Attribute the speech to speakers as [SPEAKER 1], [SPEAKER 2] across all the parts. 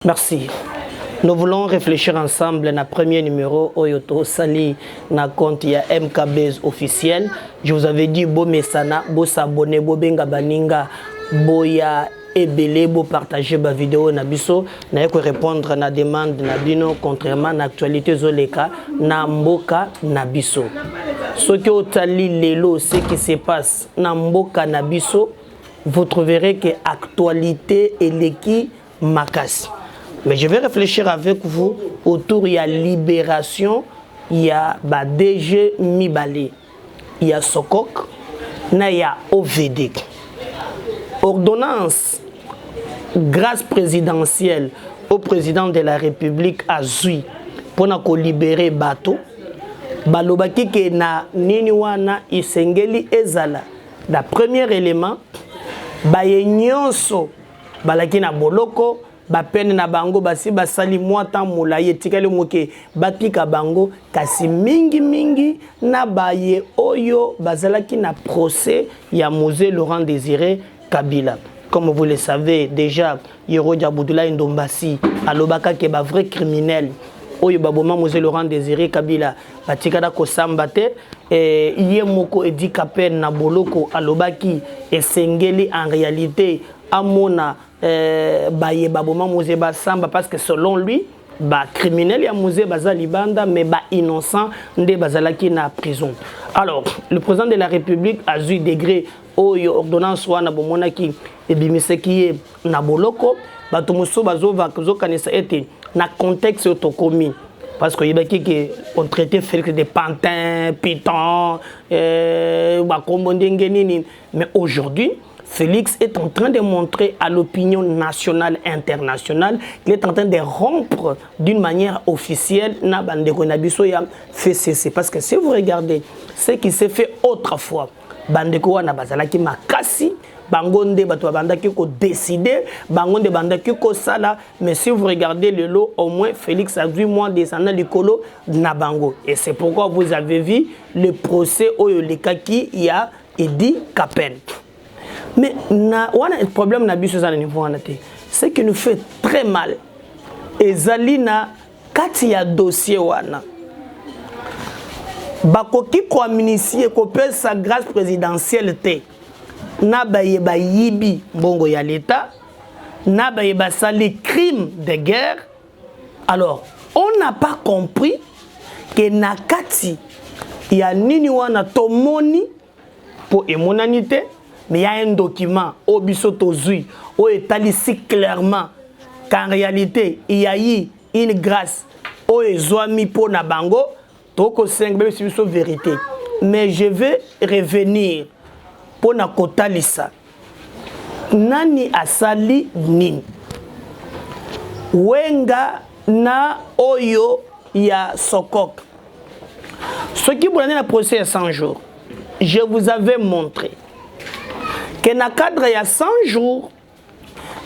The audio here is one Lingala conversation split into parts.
[SPEAKER 1] Merci. Nous voulons réfléchir ensemble na premier numéro Oyoto Sali na compte ya MKBase officiel. Je vous avais dit bo mesana, bo s'abonner, bo benga baninga, boya ebele, bo partager ba vidéo na biso, na yeko répondre na demande na bino contrairement na actualité zoleka na mboka na biso. Ce que otali lelo, ce qui se passe na mboka na biso, vous trouverez que actualité eleki makasi. Mais je vais réfléchir avec vous autour de la libération. Il y a DG Mibale, il y a Sokok, il y a OVD. Ordonnance, grâce présidentielle au président de la République a Zui pour libérer Bato. Balobaki ke na niniwana isengeli ezala. Le premier élément, baye nyonso balaki na boloko. Ba peine na bango basi basali mwata mulaye tikale moke batika bango kasi mingi na baye oyo bazalaki na procès ya Mosée Laurent Désiré Kabila. Comme vous le savez déjà, Yoro Diaboudula Ndombasi alobaka ke ba vrai criminel oyo baboma Mosée Laurent Désiré Kabila batikada ko sambate iye moko edika peine na boloko alobaki esengeli en réalité amona baye baboma Mosé Basamba parce que selon lui ba criminel ya Mosé Bazali Banda mais ba innocent nde bazalaki na prison. Alors le président de la République a eu degré oyo ordonnance wana bomonaki ebimiseki na boloko bato moso bazova kanisa ete na contexte otokomi parce que yebaki que on traitait Félix de pantin, piton, ba kombondenge nini, mais aujourd'hui Félix est en train de montrer à l'opinion nationale et internationale qu'il est en train de rompre d'une manière officielle na bandeko na biso ya fait cesser. Parce que si vous regardez ce qui s'est fait autrefois, bandeko wana bazalaki makasi, bangonde bato bandaki ko décider, bangonde bandaki ko sala, mais si vous regardez le lot, au moins Félix a vu moins descendre l'écolo na bango. Et c'est pourquoi vous avez vu le procès oyo lekaki ya Edi Kapen. Mais le problème na biso za niveau ce qui nous fait très mal ezalina kati ya dossier wana bakoki ko amnistie ko pesa grâce présidentielle te na baye yibi mbongo ya l'état na baye sali crime de guerre. Alors on n'a pas compris que na kati ya nini wana tomoni pour émonanité. Mais il y a un document au Bissotozui où est ici clairement qu'en réalité il y a eu une grâce au Zoami pour Nabango, toko 5 c'est vérité. Mais je vais revenir pour na kotalisa. Nani asali nini? Wenga na oyo ya Sokok. Ce qui vous a procès à 100 jours, je vous avais montré que dans le cadre il y a 100 jours,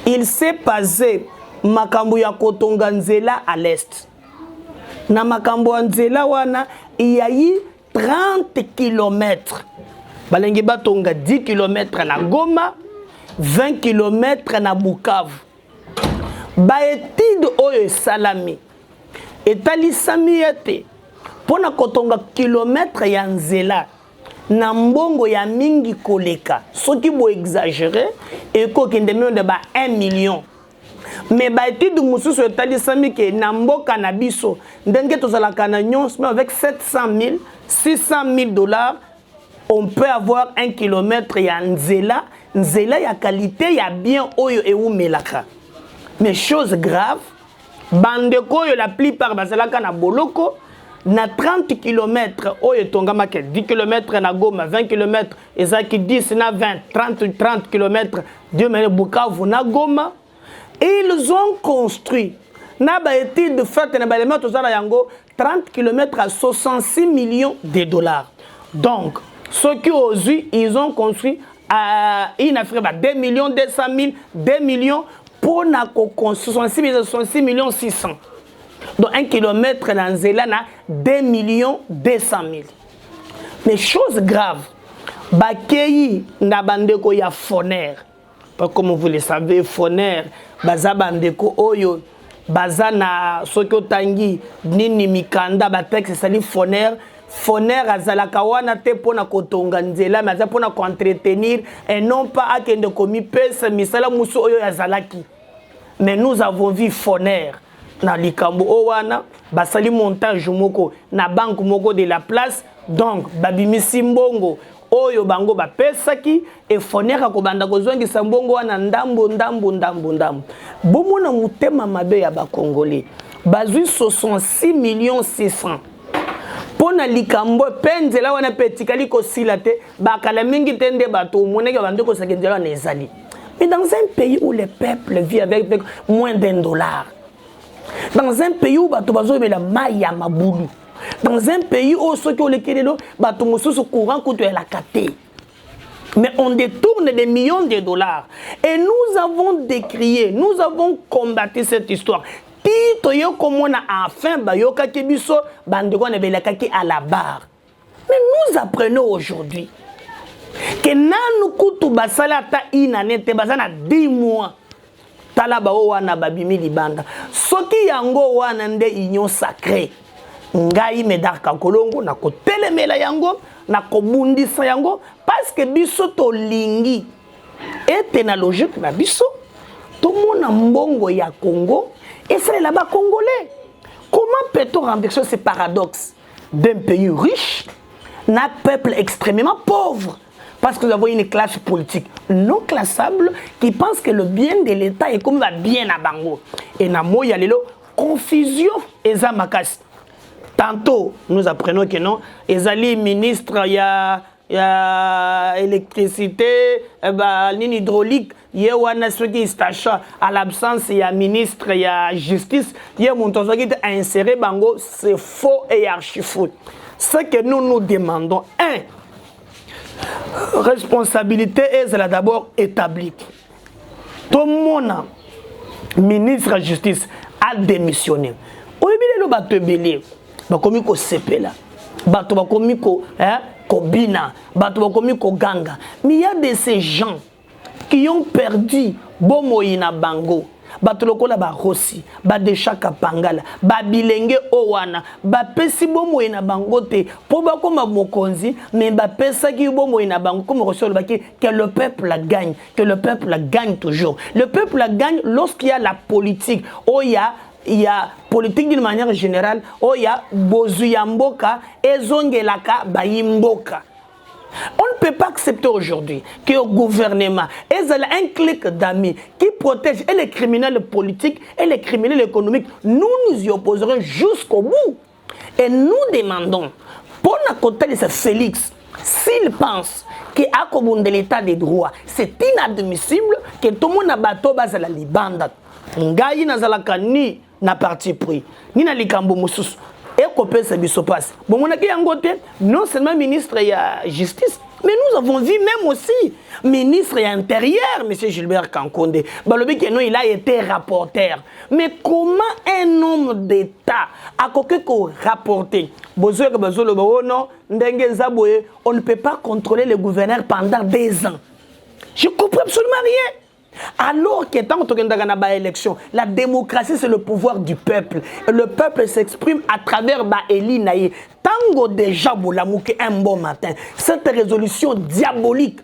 [SPEAKER 1] il s'est passé Makambu ya Kotonga Nzela à l'est. Dans Makambu Nzela wana, il y a eu 30 km. Balengi Batonga 10 km na Goma, 20 km na Bukavu. Ba étude oyo salami. Etali samiyete. Pona Kotonga kilomètre ya Nzela. Na mbongo ya mingi koleka soki bo exagérer et ko kende de ba 1 million mais ba étude mususu etali sami ke na mboka na biso ndenge tozalaka na nyonso avec 700 000 600 000 dollars on peut avoir 1 kilomètre ya nzela ya qualité ya bien oyo eumelaka. Mais chose grave bandeko yo la plupart bazalaka na boloko na 30 km, oh et tonga maquette 10 km na Goma, 20 km, et ça qui 10 na 20, 30 km, Dieu m'a Bukavu na Goma, et ils ont construit, na ba étude de fait na ba élément tout ça la yango 30 km à 66 millions de dollars. Donc, ceux qui ont eu, ils ont construit à une Afrique 2 millions 200 000, 2 millions pour na 66 millions 600. Donc 1 km dans Zéla, 2 millions 200 000. Mais chose grave, Bakei Nabandeko ya Foner. Comme vous le savez, Foner, Bazabandeko Oyo, bazana soko tangi nini mikanda ba texte sali Foner azalaka wana te pona kotonga nzela mais aza pona ko entretenir et non pas akende komi pesa misala muso oyo yazalaki. Mais nous avons vu Foner na likambo owana basali montage moko na banque moko de la place donc babimisi mbongo oyo bango bapesaki et Foner akobanda kozwangisa mbongo wana ndambo. Bomona mutema mabe ya ba Congolais bazui 66 millions 600 pona likambo penzela wana petikali ko silate bakala mingi tende bato moneke bande ko sakenzela na ezali. Mais dans un pays où le peuple vit avec moins d'$1, dans un pays où bato bazo la maya mabulu, dans un pays où ceux qui ont les kelelo bato mosusu courant kuto la kate. Mais on détourne des millions de dollars et nous avons décrié, nous avons combattu cette histoire. Tito yo komona enfin bayoka kebiso bandeko na belaka ki à la barre. Mais nous apprenons aujourd'hui que nanu kutu basala ta inanete bazana 10 mois tala bao wana babimi libanda soki yango wana nde union sacrée ngai Médard Kolongo na kotelemela yango na kobundisa yango parce que biso to lingi ete na logique na biso to mona mbongo ya Congo et c'est là-bas congolais. Comment peut-on renverser ce paradoxe d'un pays riche d'un peuple extrêmement pauvre? Parce que nous avons une classe politique non classable qui pense que le bien de l'État est comme va bien à Bango. Et na mo ya lelo confusion eza makasi. Tantôt nous apprenons que non, ezali ministre ya électricité, ligne hydraulique, yewana soki station à l'absence il y a ministre, il y a justice, il y a mon qui est inséré bango, c'est faux et archi faux. Ce que nous demandons, responsabilité est d'abord établie. Tout le monde, ministre de la justice, a démissionné. Au début, le bateau bélier, comme il s'est là, bateau comme il Kobina, bateau comme il ganga. Mais il y a de ces gens qui ont perdu Bomoïna Bango. Bato lokola ba Rossi, ba Deshaka Pangala, ba Bilenge Owana, ba pesi Bomoïna Bango te, po ba koma mokonzi, mais ba pesa ki Bomoïna Bango comme reçoit le baki que le peuple la gagne, que le peuple la gagne toujours. Le peuple la gagne lorsqu'il y a la politique. Oh il y a politique d'une manière générale, oh il y a Bozuyamboka et Zongelaka Bayimboka. On ne peut pas accepter aujourd'hui que le gouvernement ait un clic d'amis qui protège et les criminels politiques et les criminels économiques. Nous nous y opposerons jusqu'au bout. Et nous demandons, pour notre côté de Félix, s'il pense qu'à de l'état des droits, c'est inadmissible que tout le monde a bateau base à la Libanda. Ngayi nazalaka ni na parti pris, ni na likambo mususu. Et qu'on se bisopasse. Bon, mon non seulement ministre et justice, mais nous avons vu même aussi ministre et intérieur, M. Gilbert Kankonde. Il a été rapporteur. Mais comment un homme d'État a rapporté? On ne peut pas contrôler le gouverneur pendant 2 ans. Je ne comprends absolument rien. Alors que tant que nous élection, la démocratie c'est le pouvoir du peuple. Et le peuple s'exprime à travers Eli Naye. Tango déjà Bolamouké un bon matin. Cette résolution diabolique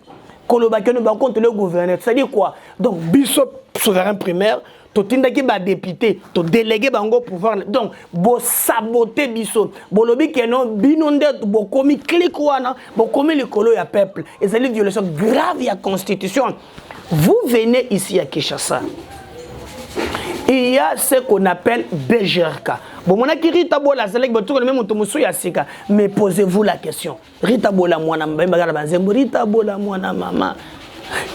[SPEAKER 1] que nous contre le gouverneur, c'est-à-dire quoi? Donc, Bishop souverain primaire, to tindaki ba député, to délégué bango pouvoir. Donc, bo saboter Bishop. Bolobi que non binonde bo komi clic wana, bo komi le colo ya peuple. Et c'est une violation grave ya constitution. Vous venez ici à Kinshasa. Il y a ce qu'on appelle BGRK. Bon, mon aki Rita Bola, c'est là que même Otomusu Yasika. Mais posez-vous la question. Rita Bola, moi, Rita Bola, moi, maman.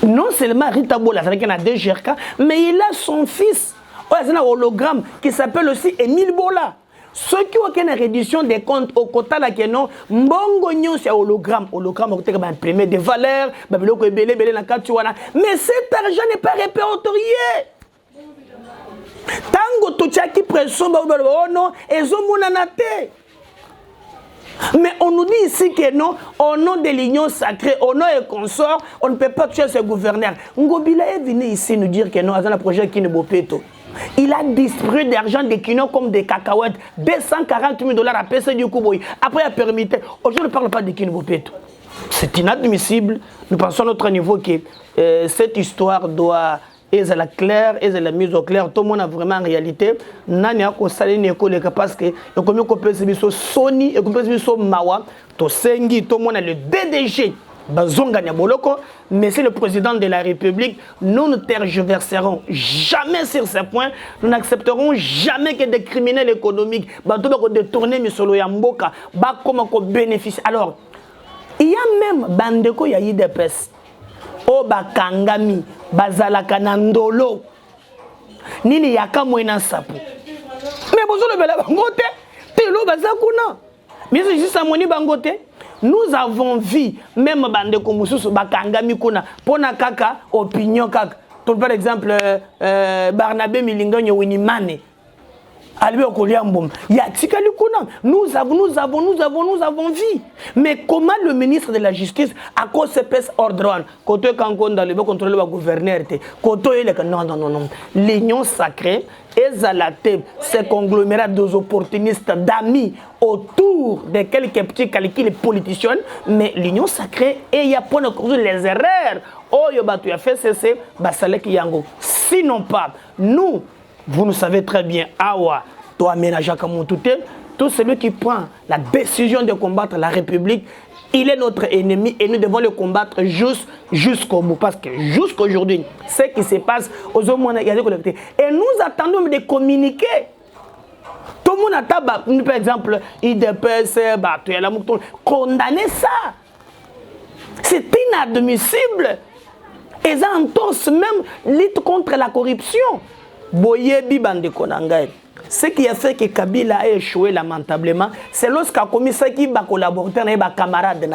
[SPEAKER 1] Non seulement Rita Bola, c'est qu'il y a BGRK, mais il a son fils. Il y a un hologramme qui s'appelle aussi Émile Bola. Ceux qui ont une réduction des comptes au quota là que non mbongo c'est hologramme va imprimer des valeurs mais cet argent n'est pas répertorié. Tango toutiaki pression oh non mais on nous dit ici que non, au nom de l'union sacrée, au nom et consort, on ne peut pas tuer ce gouverneur. Ngobila est venu ici nous dire que non, dans un projet qui ne beau pas. Il a distribué d'argent des quinoa comme des cacahuètes. 240 000 $ à PC du Kouboui. Après, il a permis. Aujourd'hui, on ne parle pas de quinoa. C'est inadmissible. Nous pensons à notre niveau que cette histoire doit être claire, et la mise au clair. Tout le monde a vraiment en réalité. Nani a constaté une école parce que comme on peut se Sony et on peut se Mawa, tout le monde a le DDG. Mais c'est le président de la République. Nous ne tergiverserons jamais sur ces points. Nous n'accepterons jamais que des criminels économiques détourner Misolo Yamboka comme bénéficie. Alors, il y a même Bandeko ya IDPS. O bakangami bazalaka nandolo. Nini yaka moina sapu. Mais bozo le bela bangote. Telo bazakuna. Mais c'est juste à moni bangote. Nous avons vu, même Bandeko Moussousou, Bakangami Kuna, Pona Kaka, opinion Kaka. Par exemple, Barnabé Milingo Winimane. Albert Koliamboum. Nous avons vu. Mais comment le ministre de la Justice, à cause de ce ordre, quand on a le contrôle le gouverneur, non. L'union sacrée est ce conglomérat des opportunistes, d'amis autour de quelques petits calculs politiciens, mais l'union sacrée, et il y a pour les erreurs. Oh, tu as fait cesser, Yango. Sinon pas, nous, vous nous savez très bien, Awa, toi, Ménaja Kamoutoute, tout celui qui prend la décision de combattre la République, il est notre ennemi et nous devons le combattre jusqu'au bout. Parce que jusqu'aujourd'hui, ce qui se passe aux hommes, il y a des collectivités. Et nous attendons de communiquer. Tout le monde attend, par exemple, IDPS, condamner ça. C'est inadmissible. Et ça entorse même lutte contre la corruption. Boyebi Bandekonangaï. Ce qui a fait que Kabila a échoué lamentablement, c'est lorsqu'il a commis ça qui va collaborer avec ses camarades.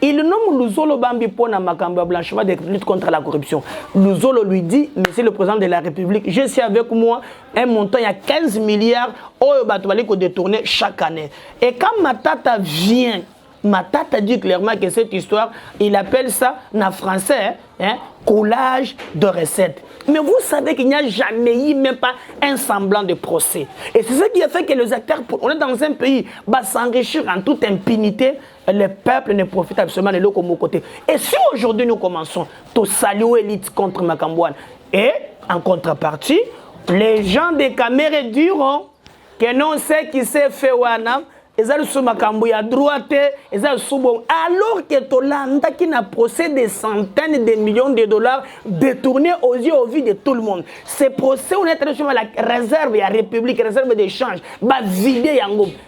[SPEAKER 1] Il nomme Luzolo Bambi pour la blanchiment de lutte contre la corruption. Luzolo lui dit, Monsieur le Président de la République, je suis avec moi un montant, il y a 15 milliards au détourner chaque année. Et quand Matata vient, Matata dit clairement que cette histoire, il appelle ça en français, collage de recettes. Mais vous savez qu'il n'y a jamais eu même pas un semblant de procès. Et c'est ce qui a fait que les acteurs, on est dans un pays, s'enrichir en toute impunité, le peuple ne profite absolument de l'autre côté. Et si aujourd'hui nous commençons à saluer l'élite contre Makambouane, et en contrepartie, les gens des caméras diront que non, c'est qui s'est fait Wana, alors que Tolanda qui n'a procès des centaines de millions de dollars détournés aux yeux au vu de tout le monde. Ces procès, on est sur la réserve, il y a République, réserve d'échange,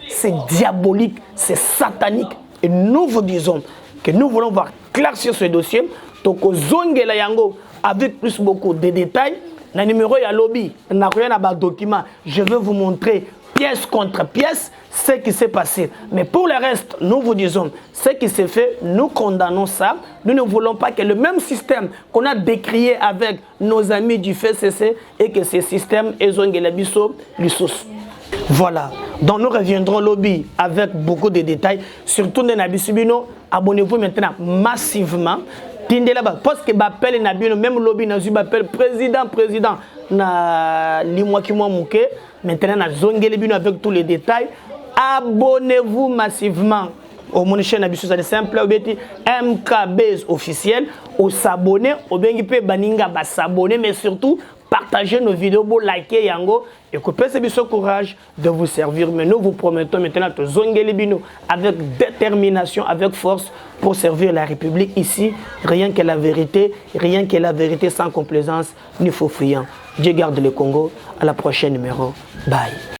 [SPEAKER 1] c'est diabolique, c'est satanique. Et nous vous disons que nous voulons voir clair sur ce dossier. Toko Zongela Yango avec plus beaucoup de détails. Le numéro ya lobby, n'a rien à document. Je vais vous montrer pièce contre pièce ce qui s'est passé. Mais pour le reste, nous vous disons, ce qui s'est fait, nous condamnons ça. Nous ne voulons pas que le même système qu'on a décrié avec nos amis du FCC et que ce système est Zongelabiso Lissos. Voilà. Donc nous reviendrons au lobby avec beaucoup de détails. Surtout dans Nabisubino, abonnez-vous maintenant massivement. Parce que m'appelle Nabino, même lobby m'appelle président na Limwakimwa Mouké. Maintenant na Zongelebino avec tous les détails. Abonnez-vous massivement au mon chaîne Nabisou, c'est simple, au bêti MKBase officiel, au s'abonner, au bengipe baninga s'abonner, mais surtout partagez nos vidéos, likez yango et coupez ce courage de vous servir. Mais nous vous promettons maintenant de Zongelebino avec détermination, avec force pour servir la République ici. Rien que la vérité sans complaisance ni faux friand. Dieu garde le Congo. À la prochaine numéro. Bye.